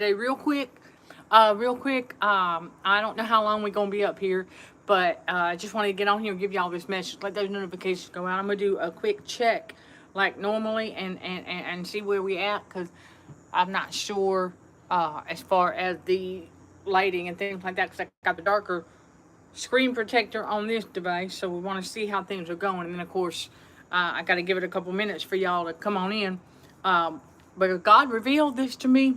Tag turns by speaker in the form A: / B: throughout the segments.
A: real quick. I don't know how long we're gonna be up here, but I just wanted to get on here and give y'all this message. Let those notifications go out. I'm gonna do a quick check, like normally, and see where we at, because I'm not sure as far as the lighting and things like that. Because I got the darker screen protector on this device, so we want to see how things are going. And then of course, I got to give it a couple minutes for y'all to come on in. But God revealed this to me,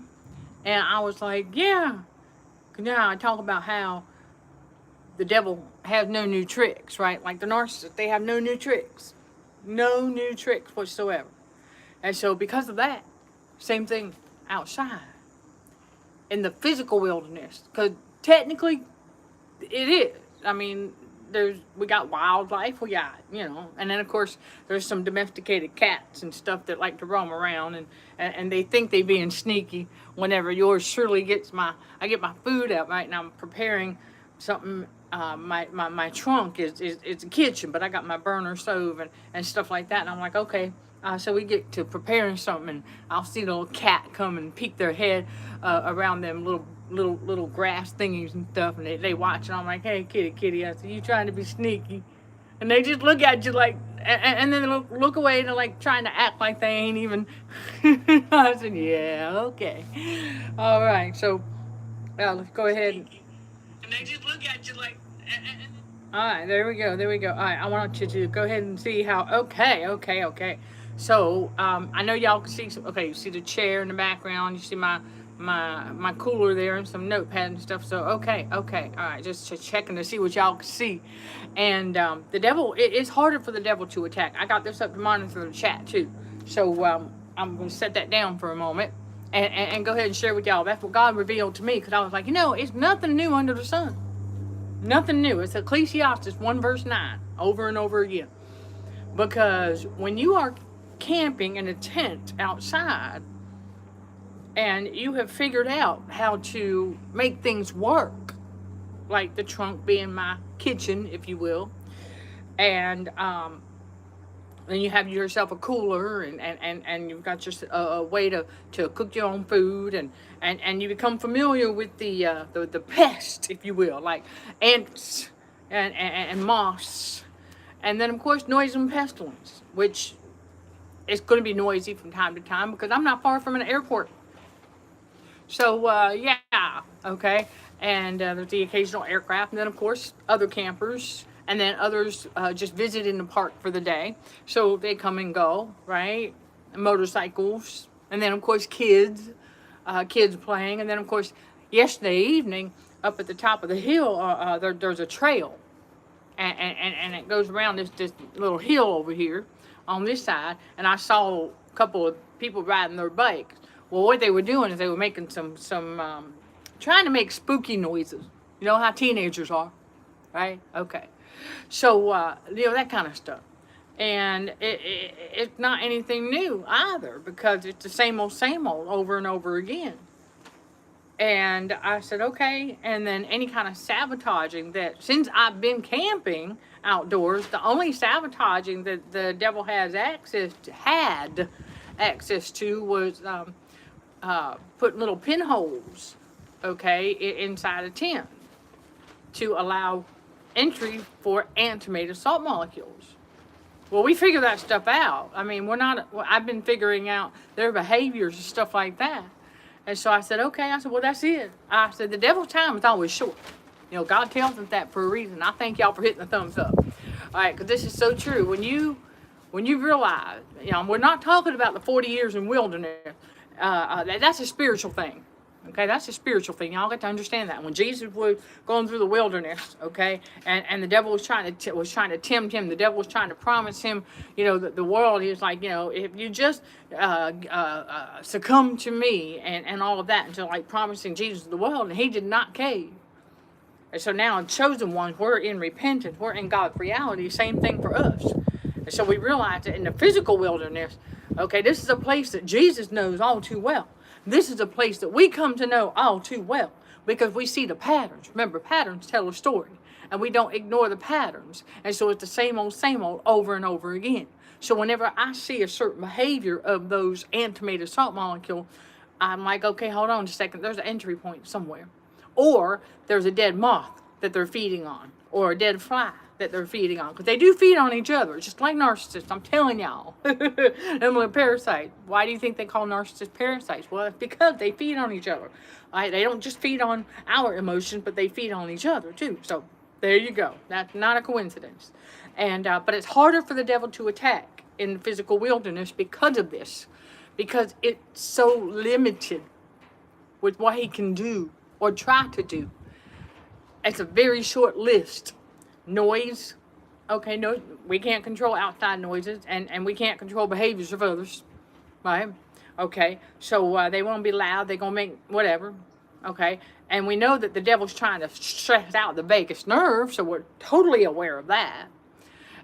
A: and I was like, yeah. Now I talk about how the devil has no new tricks, right? Like the narcissist, they have no new tricks. No new tricks whatsoever. And so because of that, same thing outside in the physical wilderness. Because technically, it is. I mean, we got wildlife, we got, and then of course there's some domesticated cats and stuff that like to roam around, and they think they being sneaky whenever yours surely I get my food out right now. I'm preparing something. My trunk is a kitchen, but I got my burner stove and stuff like that, and I'm like, okay. So we get to preparing something, and I'll see the little cat come and peek their head around them little grass thingies and stuff, and they watch, and I'm like, hey, kitty, I said, you trying to be sneaky? And they just look at you like, and then they look away, and they're like trying to act like they ain't even. I said, yeah, okay, all right, so let's go ahead. And they just look at you like. All right, there we go. All right, I want you to go ahead and see how. Okay. So I know y'all can see. Okay, you see the chair in the background. You see my cooler there and some notepad and stuff. So okay. All right, just checking to see what y'all can see. And the devil, it's harder for the devil to attack. I got this up to monitor the chat too. So I'm going to set that down for a moment and go ahead and share with y'all. That's what God revealed to me, because I was like, it's nothing new under the sun. Nothing new. It's Ecclesiastes 1 verse 9 over and over again. Because when you are camping in a tent outside and you have figured out how to make things work, like the trunk being my kitchen, if you will, and then you have yourself a cooler, and you've got just a way to cook your own food, and you become familiar with the pest, if you will, like ants and moths, and then of course noise and pestilence, which is going to be noisy from time to time because I'm not far from an airport. So yeah, okay, and there's the occasional aircraft, and then of course other campers, and then others just visit in the park for the day. So they come and go, right? Motorcycles, and then of course kids playing, and then of course yesterday evening up at the top of the hill, there's a trail, and it goes around this little hill over here on this side, and I saw a couple of people riding their bikes. Well, what they were doing is they were making some trying to make spooky noises. You know how teenagers are, right? Okay. So, that kind of stuff. And it's not anything new either, because it's the same old over and over again. And I said, okay. And then any kind of sabotaging that, since I've been camping outdoors, the only sabotaging that the devil had access to was putting little pinholes, okay, inside a tent to allow entry for antimated salt molecules. Well, we figure that stuff out. I mean, I've been figuring out their behaviors and stuff like that. And so I said, okay. I said, well, that's it. I said, the devil's time is always short. God tells us that for a reason. I thank y'all for hitting the thumbs up. All right, because this is so true. When you realize, we're not talking about the 40 years in wilderness. That's a spiritual thing. Okay, that's a spiritual thing. Y'all got to understand that. When Jesus was going through the wilderness, okay, and the devil was trying to tempt him. The devil was trying to promise him, the world. He was like, if you just succumb to me and all of that, until like promising Jesus the world, and he did not cave. And so now, chosen ones, we're in repentance. We're in God's reality. Same thing for us. And so we realize that in the physical wilderness, okay, this is a place that Jesus knows all too well. This is a place that we come to know all too well, because we see the patterns. Remember, patterns tell a story, and we don't ignore the patterns. And so it's the same old over and over again. So whenever I see a certain behavior of those antimated salt molecule, I'm like, okay, hold on just a second. There's an entry point somewhere. Or there's a dead moth that they're feeding on, or a dead fly that they're feeding on. Because they do feed on each other, just like narcissists. I'm telling y'all. Them little parasites. Why do you think they call narcissists parasites? Well, it's because they feed on each other. Right? They don't just feed on our emotions, but they feed on each other too. So there you go. That's not a coincidence. And but it's harder for the devil to attack in the physical wilderness because of this. Because it's so limited with what he can do or try to do. It's a very short list. Noise. Okay, no, we can't control outside noises, and we can't control behaviors of others. Right? Okay, so they won't be loud. They're going to make whatever. Okay, and we know that the devil's trying to stress out the vagus nerve, so we're totally aware of that.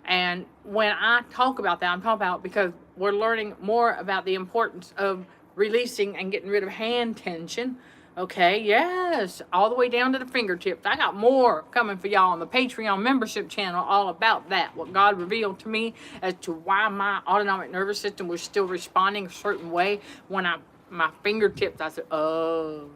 A: And when I talk about that, I'm talking about because we're learning more about the importance of releasing and getting rid of hand tension. Okay, yes, all the way down to the fingertips. I got more coming for y'all on the Patreon membership channel all about that. What God revealed to me as to why my autonomic nervous system was still responding a certain way when my fingertips, I said, oh,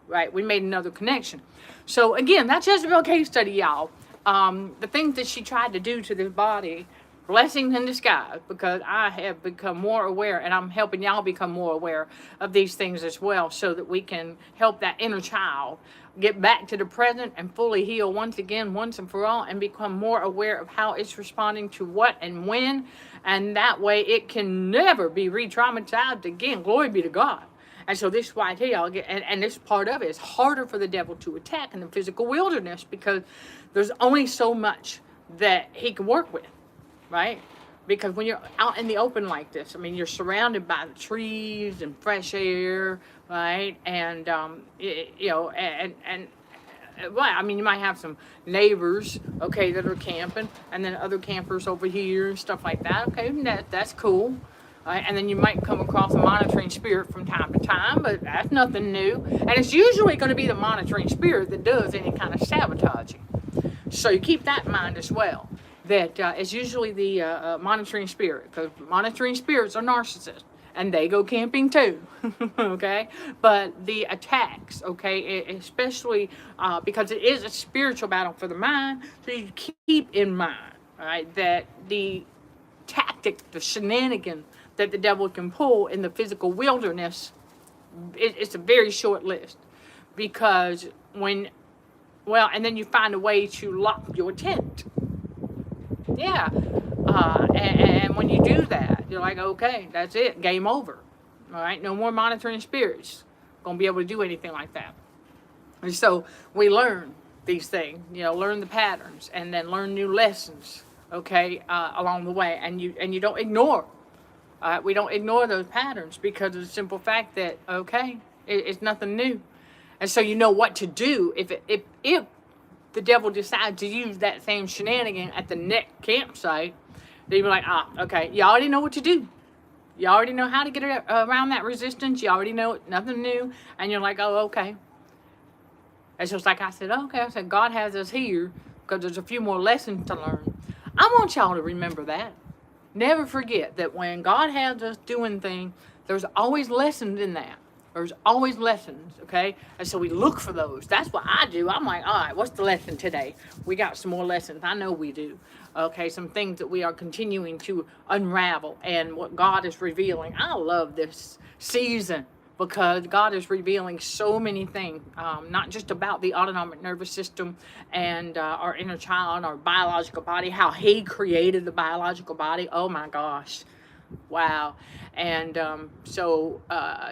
A: right, we made another connection. So again, that's Jezebel case study, y'all. The things that she tried to do to this body, blessings in disguise, because I have become more aware, and I'm helping y'all become more aware of these things as well, so that we can help that inner child get back to the present and fully heal once again, once and for all, and become more aware of how it's responding to what and when, and that way it can never be re-traumatized again. Glory be to God. And so this is why I tell y'all, and this part of it is harder for the devil to attack in the physical wilderness, because there's only so much that he can work with. Right? Because when you're out in the open like this, I mean, you're surrounded by the trees and fresh air, right? And, you know, well, I mean, you might have some neighbors, okay, that are camping, and then other campers over here and stuff like that. Okay, that's cool. And then you might come across a monitoring spirit from time to time, but that's nothing new. And it's usually going to be the monitoring spirit that does any kind of sabotaging. So you keep that in mind as well. That it's usually the monitoring spirit, because monitoring spirits are narcissists, and they go camping too, okay? But the attacks, okay, especially because it is a spiritual battle for the mind, so you keep in mind, right, that the tactic, the shenanigan that the devil can pull in the physical wilderness, it's a very short list. Because and then you find a way to lock your tent. Yeah, and when you do that, you're like, okay, that's it, game over. All right, no more monitoring spirits gonna be able to do anything like that. And so we learn these things, you know, learn the patterns, and then learn new lessons, okay, along the way. And you don't ignore. We don't ignore those patterns, because of the simple fact that, okay, it's nothing new, and so you know what to do if the devil decides to use that same shenanigan at the next campsite. Then you're like, okay, you already know what to do. You already know how to get around that resistance. You already know it, nothing new. And you're like, oh, okay. It's just like I said, okay, I said, God has us here because there's a few more lessons to learn. I want y'all to remember that. Never forget that when God has us doing things, there's always lessons in that. There's always lessons, okay? And so we look for those. That's what I do. I'm like, all right, what's the lesson today? We got some more lessons. I know we do. Okay, some things that we are continuing to unravel and what God is revealing. I love this season because God is revealing so many things, not just about the autonomic nervous system and our inner child, our biological body, how He created the biological body. Oh my gosh. Wow. And so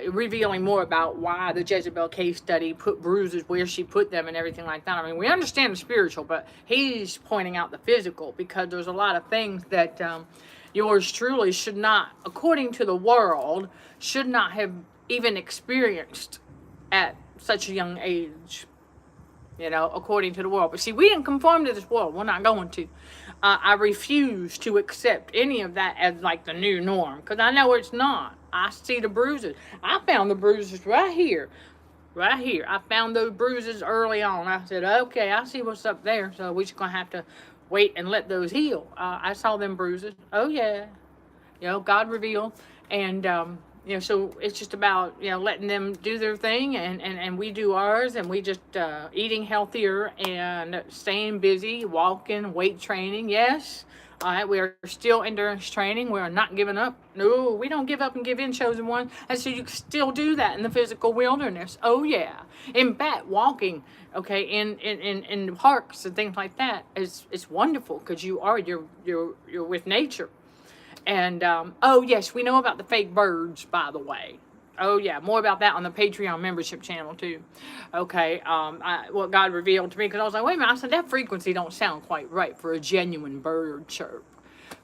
A: revealing more about why the Jezebel case study put bruises where she put them and everything like that. I mean, we understand the spiritual, but he's pointing out the physical, because there's a lot of things that yours truly should not, according to the world, should not have even experienced at such a young age. You know, according to the world. But see, we didn't conform to this world. We're not going to. I refuse to accept any of that as like the new norm, because I know it's not. I see the bruises. I found the bruises right here. Right here. I found those bruises early on. I said, okay, I see what's up there. So we're just going to have to wait and let those heal. I saw them bruises. Oh, yeah. You know, God revealed. And So it's just about, letting them do their thing, and we do ours, and we just eating healthier and staying busy, walking, weight training. Yes. All right, we are still endurance training. We are not giving up. No, we don't give up and give in, chosen one. And so you can still do that in the physical wilderness. Oh yeah. In fact, walking, okay, in the parks and things like that it's wonderful, because you're with nature. And oh yes, we know about the fake birds, by the way. Oh yeah, more about that on the Patreon membership channel too. Okay, what God revealed to me, because I was like, wait a minute, I said that frequency don't sound quite right for a genuine bird chirp.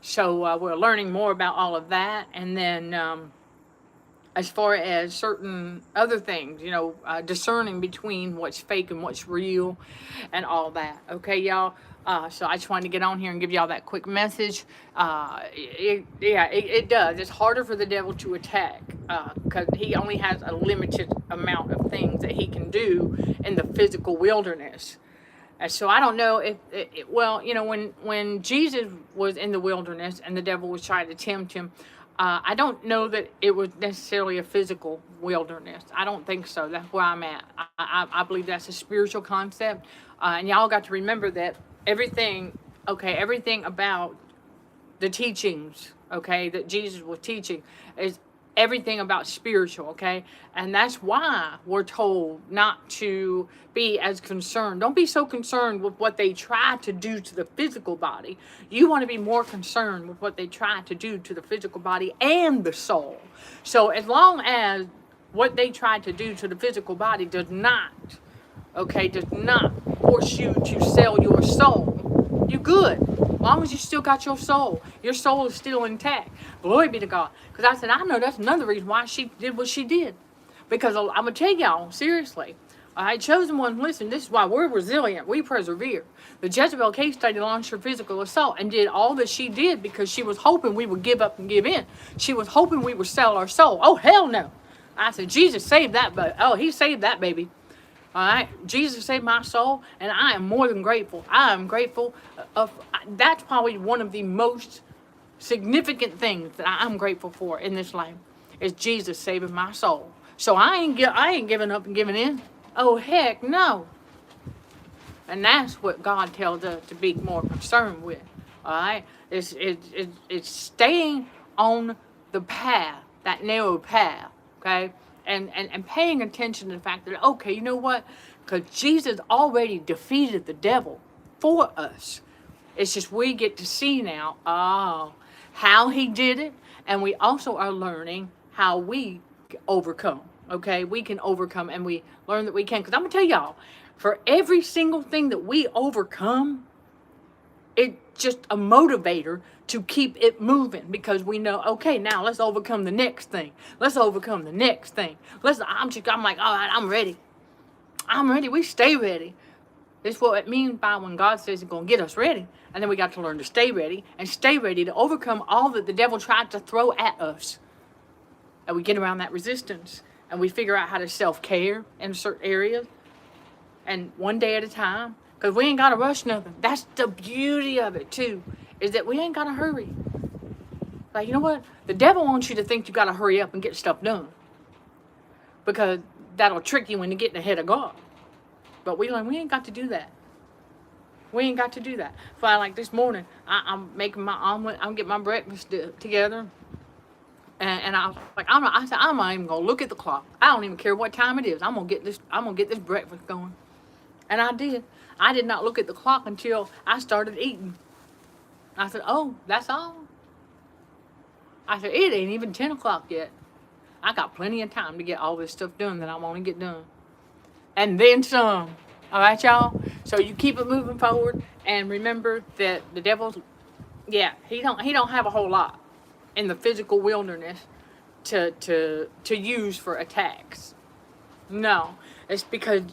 A: So we're learning more about all of that, and then as far as certain other things, discerning between what's fake and what's real and all that. Okay, y'all. So I just wanted to get on here and give y'all that quick message. It does. It's harder for the devil to attack because he only has a limited amount of things that he can do in the physical wilderness. And so I don't know if, when Jesus was in the wilderness and the devil was trying to tempt him, I don't know that it was necessarily a physical wilderness. I don't think so. That's where I'm at. I believe that's a spiritual concept. And y'all got to remember that everything about the teachings, that Jesus was teaching is everything about spiritual, and that's why we're told not to be as concerned. Don't be so concerned with what they try to do to the physical body. You want to be more concerned with what they try to do to the physical body and the soul. So as long as what they try to do to the physical body does not force you to sell your soul, you're good. As long as you still got your soul is still intact. Glory be to God. Because I said, I know that's another reason why she did what she did. Because I'm going to tell y'all, seriously, chosen one, listen, this is why we're resilient. We persevere. The Jezebel case study launched her physical assault and did all that she did because she was hoping we would give up and give in. She was hoping we would sell our soul. Oh, hell no. I said, Jesus saved that, but he saved that baby. All right, Jesus saved my soul, and I am more than grateful. I am grateful. That's probably one of the most significant things that I'm grateful for in this life is Jesus saving my soul. So I ain't giving up and giving in. Oh heck no. And that's what God tells us to be more concerned with. All right, it's staying on the path, that narrow path. Okay. And paying attention to the fact that, okay, you know what? Because Jesus already defeated the devil for us. It's just we get to see now, how he did it. And we also are learning how we overcome. Okay? We can overcome, and we learn that we can. Because I'm going to tell y'all, for every single thing that we overcome, it's just a motivator to keep it moving, because we know, okay, now let's overcome the next thing. Let's overcome the next thing. I'm like, all right, I'm ready. I'm ready. We stay ready. This is what it means by when God says he's going to get us ready. And then we got to learn to stay ready and stay ready to overcome all that the devil tried to throw at us. And we get around that resistance and we figure out how to self-care in certain areas. And one day at a time. Because we ain't got to rush nothing. That's the beauty of it, too, is that we ain't got to hurry. Like, you know what? The devil wants you to think you got to hurry up and get stuff done. Because that'll trick you into getting ahead of God. But we ain't got to do that. We ain't got to do that. So like this morning, I'm making my omelet. I'm getting my breakfast together. And I was like, I said, I'm not even going to look at the clock. I don't even care what time it is. I'm going to get this breakfast going. And I did. I did not look at the clock until I started eating. I said, oh, that's all? I said, it ain't even 10 o'clock yet. I got plenty of time to get all this stuff done that I want to get done. And then some. All right, y'all? So you keep it moving forward. And remember that the devil's, he don't have a whole lot in the physical wilderness to use for attacks. No. It's because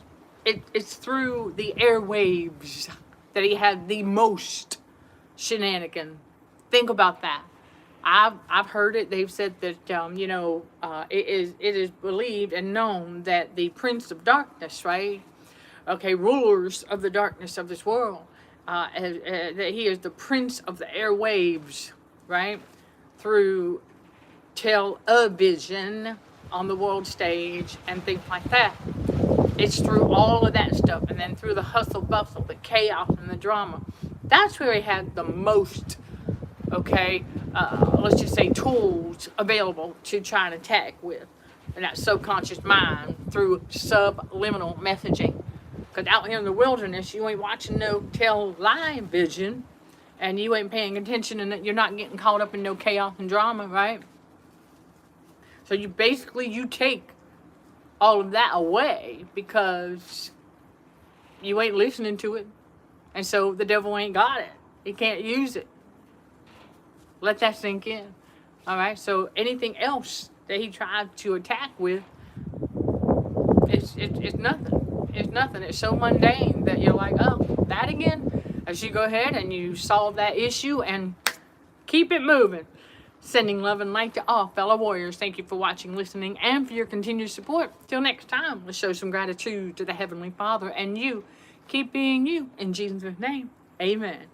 A: it's through the airwaves that he had the most shenanigans. Think about that. I've heard it. They've said that it is believed and known that the Prince of Darkness, right? Okay, rulers of the darkness of this world, that he is the Prince of the airwaves, right? Through television on the world stage and things like that. It's through all of that stuff, and then through the hustle bustle, the chaos, and the drama. That's where he had the most, okay, let's just say tools available to try and attack with. And that subconscious mind through subliminal messaging. Because out here in the wilderness, you ain't watching no television, and you ain't paying attention, and you're not getting caught up in no chaos and drama, right? So you basically, you take all of that away because you ain't listening to it. And so the devil ain't got it. He can't use it. Let that sink in. All right? So anything else that he tried to attack with, it's nothing. It's nothing. It's so mundane that you're like, oh, that again? As you go ahead and you solve that issue and keep it moving. Sending love and light to all fellow warriors. Thank you for watching, listening, and for your continued support. Till next time, let's show some gratitude to the Heavenly Father. And you, keep being you. In Jesus' name, amen.